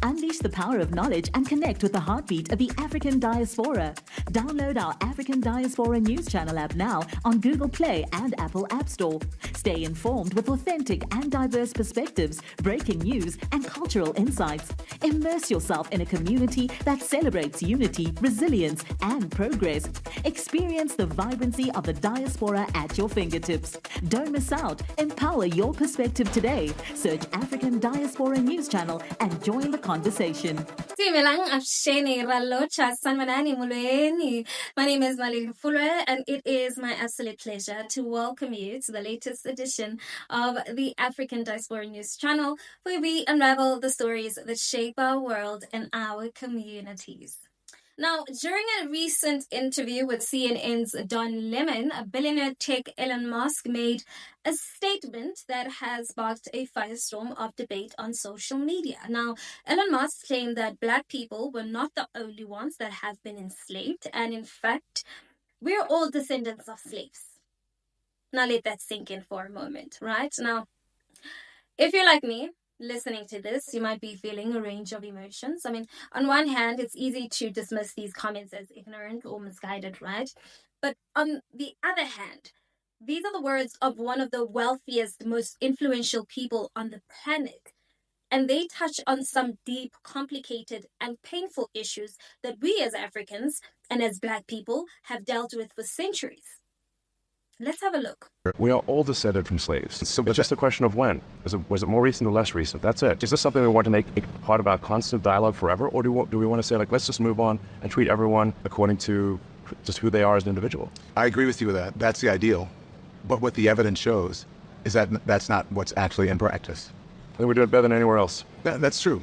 Unleash the power of knowledge and connect with the heartbeat of the African diaspora. Download our African Diaspora News Channel app now on Google Play and Apple App Store. Stay informed with authentic and diverse perspectives, breaking news, and cultural insights. Immerse yourself in a community that celebrates unity, resilience, and progress. Experience the vibrancy of the diaspora at your fingertips. Don't miss out. Empower your perspective today. Search African Diaspora News Channel and join the conversation. My name is Naledi Mfoloe, and it is my absolute pleasure to welcome you to the latest edition of the African Diaspora News Channel, where we unravel the stories that shape our world and our communities. Now, during a recent interview with CNN's Don Lemon, a billionaire tech Elon Musk made a statement that has sparked a firestorm of debate on social media. Now, Elon Musk claimed that Black people were not the only ones that have been enslaved, and in fact, we're all descendants of slaves. Now, let that sink in for a moment, right? Now, if you're like me, listening to this, you might be feeling a range of emotions. I mean, on one hand, it's easy to dismiss these comments as ignorant or misguided, right? But on the other hand, these are the words of one of the wealthiest, most influential people on the planet. And they touch on some deep, complicated, and painful issues that we as Africans and as Black people have dealt with for centuries. Let's have a look. We are all descended from slaves. So it's just a question of when. Was it more recent or less recent? That's it. Is this something we want to make part of our constant dialogue forever? Or do we want to say, like, let's just move on and treat everyone according to just who they are as an individual? I agree with you with that. That's the ideal. But what the evidence shows is that that's not what's actually in practice. I think we're doing better than anywhere else. That's true.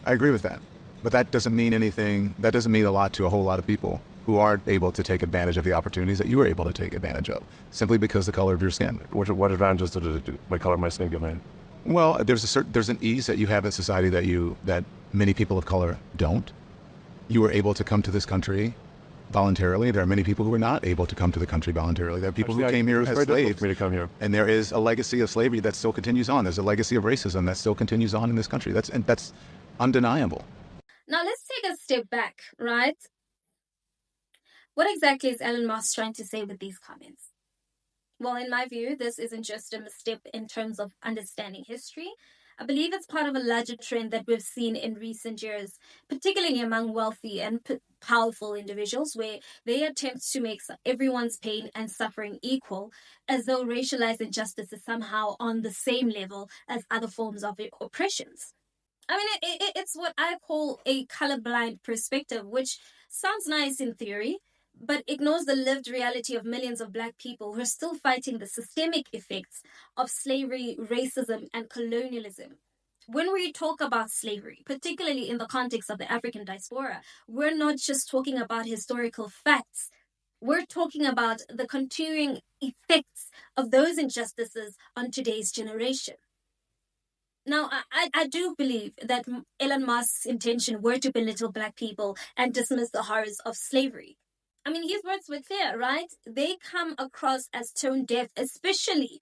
I agree with that. But that doesn't mean anything. That doesn't mean a lot to a whole lot of people who aren't able to take advantage of the opportunities that you were able to take advantage of, simply because of the color of your skin. What advantages did my color of my skin give me? Well, there's an ease that you have in society that many people of color don't. You were able to come to this country voluntarily. There are many people who are not able to come to the country voluntarily. There are people who came here as slaves. For me to come here. And there is a legacy of slavery that still continues on. There's a legacy of racism that still continues on in this country. That's undeniable. Now let's take a step back, right? What exactly is Elon Musk trying to say with these comments? Well, in my view, this isn't just a misstep in terms of understanding history. I believe it's part of a larger trend that we've seen in recent years, particularly among wealthy and powerful individuals, where they attempt to make everyone's pain and suffering equal, as though racialized injustice is somehow on the same level as other forms of oppressions. I mean, it's what I call a colorblind perspective, which sounds nice in theory, but ignores the lived reality of millions of Black people who are still fighting the systemic effects of slavery, racism, and colonialism. When we talk about slavery, particularly in the context of the African diaspora, we're not just talking about historical facts. We're talking about the continuing effects of those injustices on today's generation. Now, I do believe that Elon Musk's intention were to belittle Black people and dismiss the horrors of slavery. I mean, his words were clear, right? They come across as tone deaf, especially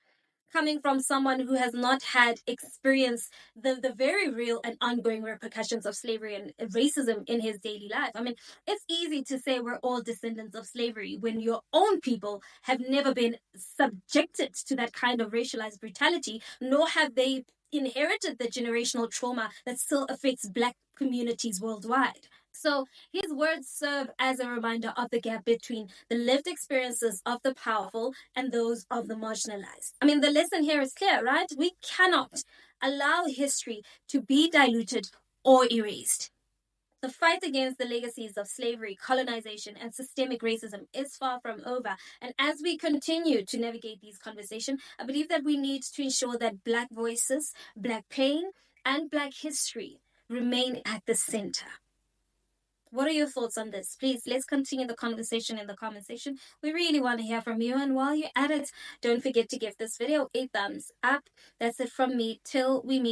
coming from someone who has not had experience the very real and ongoing repercussions of slavery and racism in his daily life. I mean, it's easy to say we're all descendants of slavery when your own people have never been subjected to that kind of racialized brutality, nor have they inherited the generational trauma that still affects Black communities worldwide. So his words serve as a reminder of the gap between the lived experiences of the powerful and those of the marginalized. I mean, the lesson here is clear, right? We cannot allow history to be diluted or erased. The fight against the legacies of slavery, colonization, and systemic racism is far from over. And as we continue to navigate these conversations, I believe that we need to ensure that Black voices, Black pain, and Black history remain at the center. What are your thoughts on this? Please, let's continue the conversation in the comment section. We really want to hear from you. And while you're at it, don't forget to give this video a thumbs up. That's it from me. Till we meet.